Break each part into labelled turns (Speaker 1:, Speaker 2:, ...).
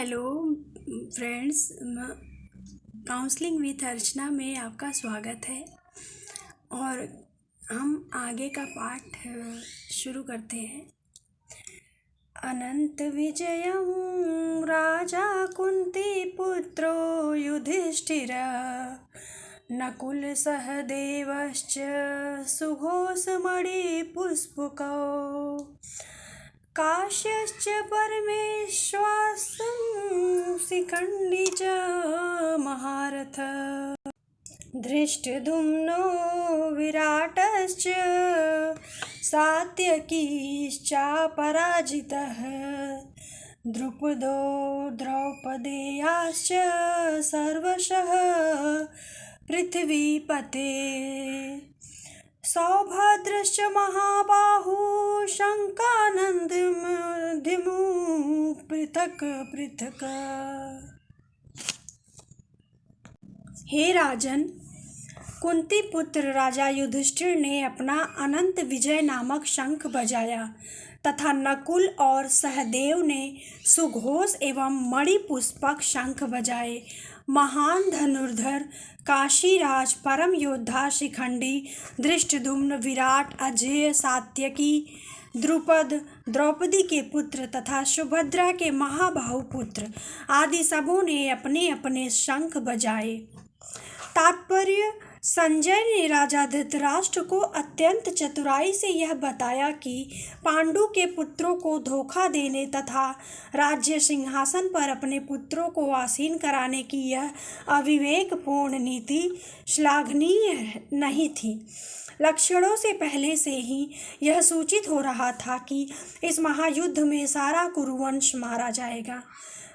Speaker 1: Hello friends, counselling with अर्चना में आपका स्वागत है। और हम आगे का पाठ शुरू करते हैं। अनंत विजयं राजा कुंती पुत्रो युधिष्ठिर नकुल सहदेवश्च सुघोषमणि पुष्पकौ काश्यश्च परमेश्वासं शिखण्डी च महारथ धृष्टद्युम्नो विराटश्च सात्यकीश्चापराजितः द्रुपदो द्रौपदेयाश्च सर्वशः पृथ्वीपते सौभद्रश्च महाबाहु शङ्कानन्दमधिमु पृथक् पृथक्। हे राजन, कुंती पुत्र राजा युधिष्ठिर ने अपना अनंत विजय नामक शंख बजाया तथा नकुल और सहदेव ने सुघोष एवं मणिपुष्पक शंख बजाए। महान धनुर्धर काशीराज, परम योद्धा शिखंडी, धृष्टद्युम्न, विराट, अजेय, सात्यकी, द्रुपद, द्रौपदी के पुत्र तथा सुभद्रा के महाबाहु पुत्र आदि सबों ने अपने अपने शंख बजाए। तात्पर्य: संजय ने राजा धृतराष्ट्र को अत्यंत चतुराई से यह बताया कि पांडु के पुत्रों को धोखा देने तथा राज्य सिंहासन पर अपने पुत्रों को आसीन कराने की यह अविवेकपूर्ण नीति श्लाघनीय नहीं थी। लक्षणों से पहले से ही यह सूचित हो रहा था कि इस महायुद्ध में सारा कुरुवंश मारा जाएगा।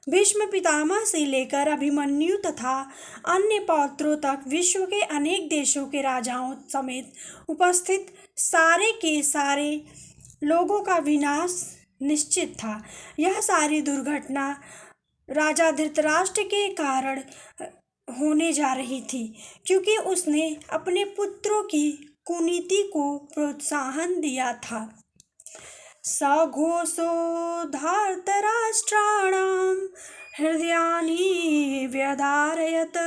Speaker 1: भीष्म पितामह से लेकर अभिमन्यु तथा अन्य पौत्रों तक विश्व के अनेक देशों के राजाओं समेत उपस्थित सारे के सारे लोगों का विनाश निश्चित था। यह सारी दुर्घटना राजा धृतराष्ट्र के कारण होने जा रही थी, क्योंकि उसने अपने पुत्रों की कुनीति को प्रोत्साहन दिया था। सघोषो धार्तराष्ट्राणां हृदयानि व्यधारयत्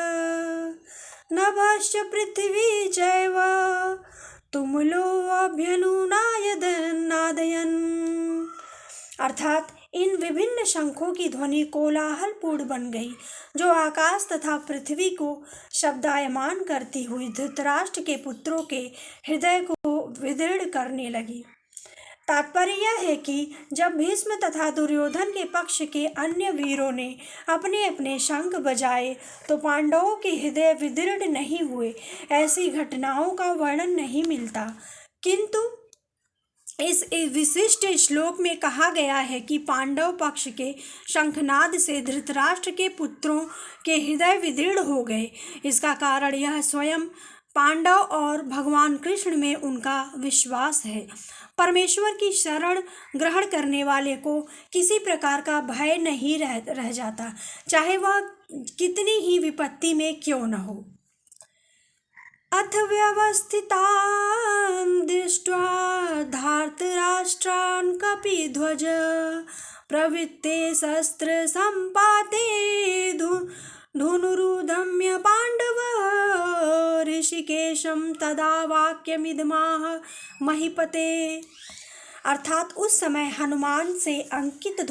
Speaker 1: नभश्च पृथिवी चैव तुमुलोऽभ्यनुनादयन्। अर्थात इन विभिन्न शंखों की ध्वनि कोलाहलपूर्ण बन गई, जो आकाश तथा पृथ्वी को शब्दायमान करती हुई धृतराष्ट्र के पुत्रों के हृदय को विदीर्ण करने लगी। तात्पर्य यह है कि जब भीष्म तथा दुर्योधन के पक्ष के अन्य वीरों ने अपने अपने शंख बजाए तो पांडवों के हृदय विदीर्ण नहीं हुए। ऐसी घटनाओं का वर्णन नहीं मिलता, किंतु इस विशिष्ट श्लोक में कहा गया है कि पांडव पक्ष के शंखनाद से धृतराष्ट्र के पुत्रों के हृदय विदीर्ण हो गए। इसका कारण यह स्वयं पांडव और भगवान कृष्ण में उनका विश्वास है। परमेश्वर की शरण ग्रहण करने वाले को किसी प्रकार का भय नहीं रह जाता, चाहे वह कितनी ही विपत्ति में क्यों न हो। अथ व्यवस्थितान् दृष्ट्वा धार्तराष्ट्रान् कपिध्वज प्रवृत्ते शस्त्र संपाते धनुरुधम्य पांडवः ऋषिकेशं तदा वाक्यमिदमाह महीपते। अर्थात उस समय हनुमान से अंकित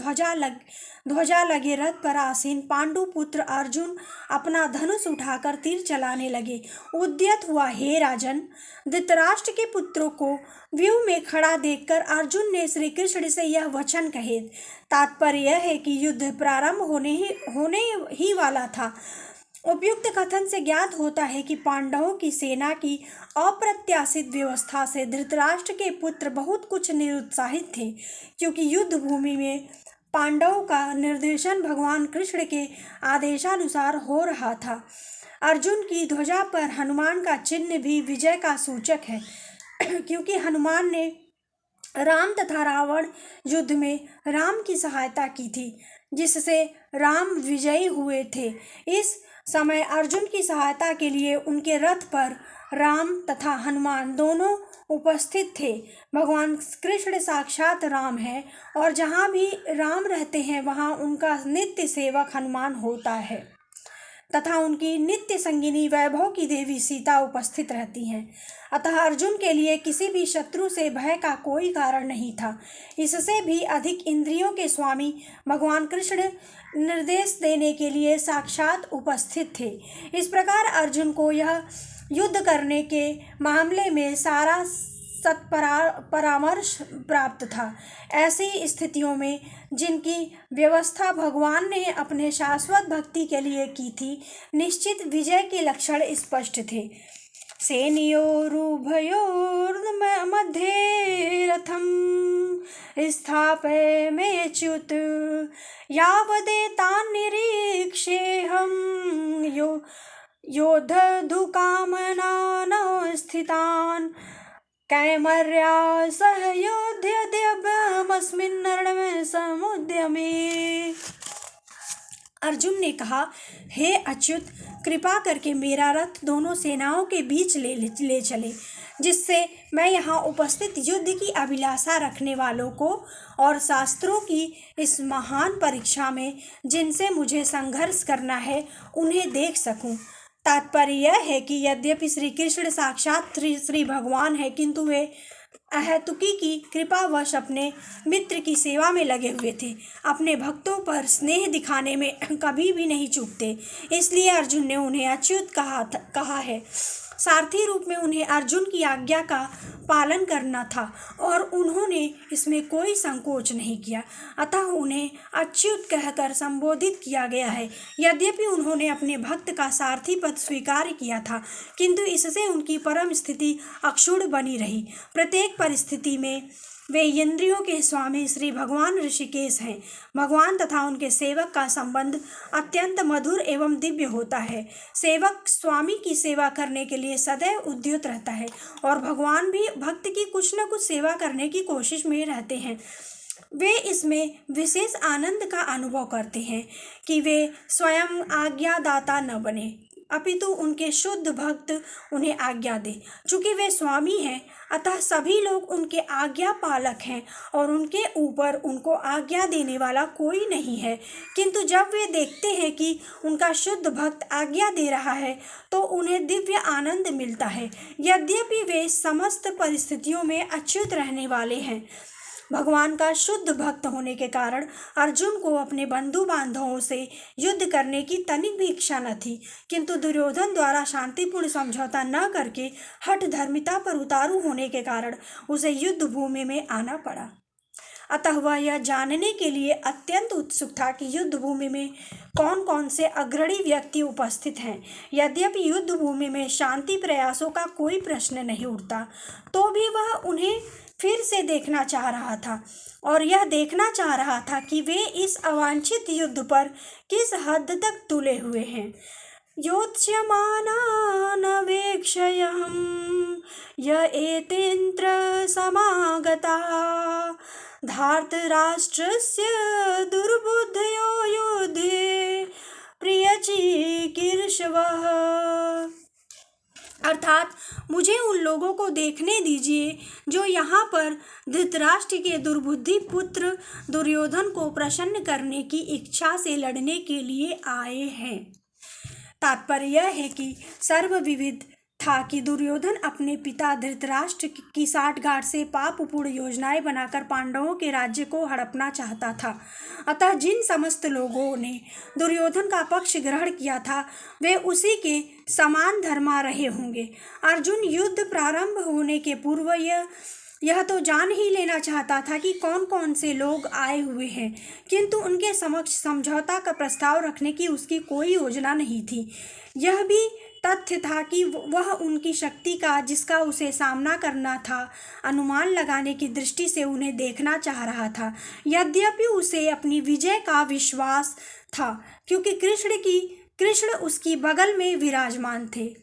Speaker 1: ध्वजा लगे रथ पर आसीन पांडु पुत्र अर्जुन अपना धनुष उठाकर तीर चलाने लगे। उद्यत हुआ, हे राजन, धृतराष्ट्र के पुत्रों को व्यूह में खड़ा देखकर अर्जुन ने श्री कृष्ण से यह वचन कहे। तात्पर्य यह है कि युद्ध प्रारंभ होने ही वाला था। उपयुक्त कथन से ज्ञात होता है कि पांडवों की सेना की अप्रत्याशित व्यवस्था से धृतराष्ट्र के पुत्र बहुत कुछ निरुत्साहित थे, क्योंकि युद्ध भूमि में पांडवों का निर्देशन भगवान कृष्ण के आदेशानुसार हो रहा था। अर्जुन की ध्वजा पर हनुमान का चिन्ह भी विजय का सूचक है, क्योंकि हनुमान ने राम तथा रावण युद्ध में राम की सहायता की थी, जिससे राम विजयी हुए थे। इस समय अर्जुन की सहायता के लिए उनके रथ पर राम तथा हनुमान दोनों उपस्थित थे। भगवान कृष्ण साक्षात राम है और जहाँ भी राम रहते हैं वहाँ उनका नित्य सेवक हनुमान होता है तथा उनकी नित्य संगिनी वैभव की देवी सीता उपस्थित रहती हैं। अतः अर्जुन के लिए किसी भी शत्रु से भय का कोई कारण नहीं था। इससे भी अधिक इंद्रियों के स्वामी भगवान कृष्ण निर्देश देने के लिए साक्षात उपस्थित थे। इस प्रकार अर्जुन को यह युद्ध करने के मामले में सारा परामर्श प्राप्त था। ऐसी स्थितियों में जिनकी व्यवस्था भगवान ने अपने शाश्वत भक्ति के लिए की थी, निश्चित विजय के लक्षण स्पष्ट थे। सेनयोरुभयोर्मध्ये रथं स्थापयाम्यच्युत यावदेतान् निरीक्षेऽहं योद्धुकामनान् स्थितान् कैमर्या सह योद्धयेद्यमस्मिन् रणमे समुद्यमे। अर्जुन ने कहा, हे अच्युत, कृपा करके मेरा रथ दोनों सेनाओं के बीच ले चले, जिससे मैं यहाँ उपस्थित युद्ध की अभिलाषा रखने वालों को और शास्त्रों की इस महान परीक्षा में जिनसे मुझे संघर्ष करना है उन्हें देख सकूं। तात्पर्य यह है कि यद्यपि श्री कृष्ण साक्षात श्री भगवान है, किंतु वे अहेतुकी की कृपावश अपने मित्र की सेवा में लगे हुए थे। अपने भक्तों पर स्नेह दिखाने में कभी भी नहीं चूकते। इसलिए अर्जुन ने उन्हें अच्युत कहा है। सारथी रूप में उन्हें अर्जुन की आज्ञा का पालन करना था और उन्होंने इसमें कोई संकोच नहीं किया। अतः उन्हें अच्युत कहकर संबोधित किया गया है। यद्यपि उन्होंने अपने भक्त का सारथी पद स्वीकार किया था, किंतु इससे उनकी परम स्थिति अक्षुण्ण बनी रही। प्रत्येक परिस्थिति में वे इंद्रियों के स्वामी श्री भगवान ऋषिकेश हैं। भगवान तथा उनके सेवक का संबंध अत्यंत मधुर एवं दिव्य होता है। सेवक स्वामी की सेवा करने के लिए सदैव उद्युत रहता है और भगवान भी भक्त की कुछ न कुछ सेवा करने की कोशिश में रहते हैं। वे इसमें विशेष आनंद का अनुभव करते हैं कि वे स्वयं आज्ञादाता न बने, अपितु उनके शुद्ध भक्त उन्हें आज्ञा दे। चूँकि वे स्वामी हैं, अतः सभी लोग उनके आज्ञा पालक हैं और उनके ऊपर उनको आज्ञा देने वाला कोई नहीं है। किंतु जब वे देखते हैं कि उनका शुद्ध भक्त आज्ञा दे रहा है तो उन्हें दिव्य आनंद मिलता है। यद्यपि वे समस्त परिस्थितियों में अच्युत रहने वाले हैं, भगवान का शुद्ध भक्त होने के कारण अर्जुन को अपने बंधु बांधवों से युद्ध करने की तनिक भी इच्छा न थी। किंतु दुर्योधन द्वारा शांतिपूर्ण समझौता न करके हठ धर्मिता पर उतारू होने के कारण उसे युद्ध भूमि में आना पड़ा। अतः वह यह जानने के लिए अत्यंत उत्सुक था कि युद्ध भूमि में कौन कौन से अग्रणी व्यक्ति उपस्थित हैं। यद्यपि युद्ध भूमि में शांति प्रयासों का कोई प्रश्न नहीं उठता, तो भी वह उन्हें फिर से देखना चाह रहा था और यह देखना चाह रहा था कि वे इस अवांछित युद्ध पर किस हद तक तुले हुए हैं। योत्स्यमानानवेक्षयहं य एतेऽत्र समागताः धार्तराष्ट्रस्य दुर्बुद्धयो युद्धे प्रियचिकीर्षवः। अर्थात मुझे उन लोगों को देखने दीजिए जो यहाँ पर धृतराष्ट्र के दुर्बुद्धि पुत्र दुर्योधन को प्रसन्न करने की इच्छा से लड़ने के लिए आए हैं। तात्पर्य यह है कि सर्वविदित था कि दुर्योधन अपने पिता धृतराष्ट्र की साठगांठ से पापपूर्ण योजनाएं बनाकर पांडवों के राज्य को हड़पना चाहता था। अतः जिन समस्त लोगों ने दुर्योधन का पक्ष ग्रहण किया था, वे उसी के समान धर्मा रहे होंगे। अर्जुन युद्ध प्रारंभ होने के पूर्व यह तो जान ही लेना चाहता था कि कौन कौन से लोग आए हुए हैं, किंतु उनके समक्ष समझौता का प्रस्ताव रखने की उसकी कोई योजना नहीं थी। यह भी तथ्य था कि वह उनकी शक्ति का, जिसका उसे सामना करना था, अनुमान लगाने की दृष्टि से उन्हें देखना चाह रहा था। यद्यपि उसे अपनी विजय का विश्वास था, क्योंकि कृष्ण उसकी बगल में विराजमान थे।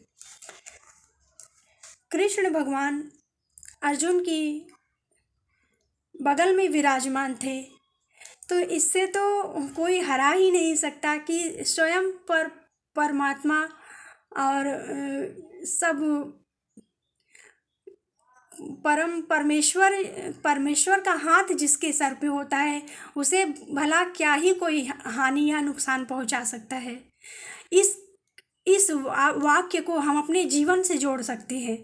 Speaker 1: कृष्ण भगवान अर्जुन की बगल में विराजमान थे, तो इससे तो कोई हरा ही नहीं सकता कि स्वयं परमात्मा और सब परमेश्वर का हाथ जिसके सर पे होता है, उसे भला क्या ही कोई हानि या नुकसान पहुंचा सकता है। इस वाक्य को हम अपने जीवन से जोड़ सकते हैं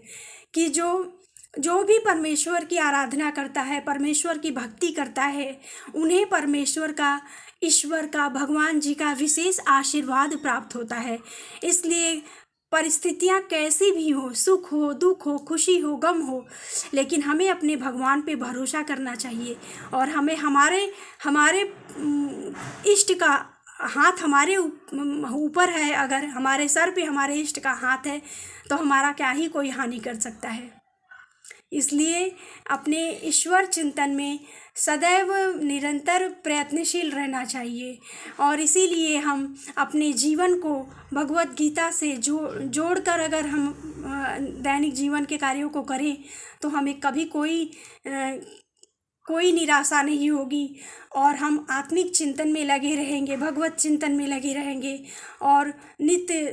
Speaker 1: कि जो जो भी परमेश्वर की आराधना करता है, परमेश्वर की भक्ति करता है, उन्हें परमेश्वर का, ईश्वर का, भगवान जी का विशेष आशीर्वाद प्राप्त होता है। इसलिए परिस्थितियाँ कैसी भी हो, सुख हो, दुख हो, खुशी हो, गम हो, लेकिन हमें अपने भगवान पे भरोसा करना चाहिए और हमें हमारे हमारे इष्ट का हाथ हमारे ऊपर है। अगर हमारे सर पे हमारे इष्ट का हाथ है तो हमारा क्या ही कोई हानि कर सकता है। इसलिए अपने ईश्वर चिंतन में सदैव निरंतर प्रयत्नशील रहना चाहिए और इसीलिए हम अपने जीवन को भगवत गीता से जोड़कर अगर हम दैनिक जीवन के कार्यों को करें तो हमें कभी कोई निराशा नहीं होगी और हम आत्मिक चिंतन में लगे रहेंगे, भगवत चिंतन में लगे रहेंगे और नित्य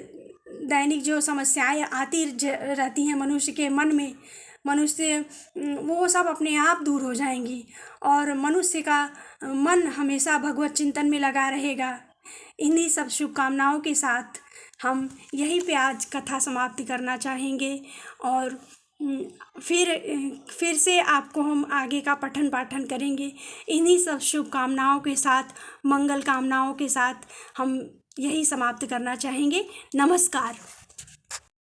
Speaker 1: दैनिक जो समस्याएं आती रहती हैं मनुष्य के मन में, वो सब अपने आप दूर हो जाएंगी और मनुष्य का मन हमेशा भगवत चिंतन में लगा रहेगा। इन्हीं सब शुभकामनाओं के साथ हम यहीं पे आज कथा समाप्ति करना चाहेंगे और फिर से आपको हम आगे का पठन पाठन करेंगे। इन्हीं सब शुभकामनाओं के साथ, मंगल कामनाओं के साथ हम यही समाप्त करना चाहेंगे। नमस्कार।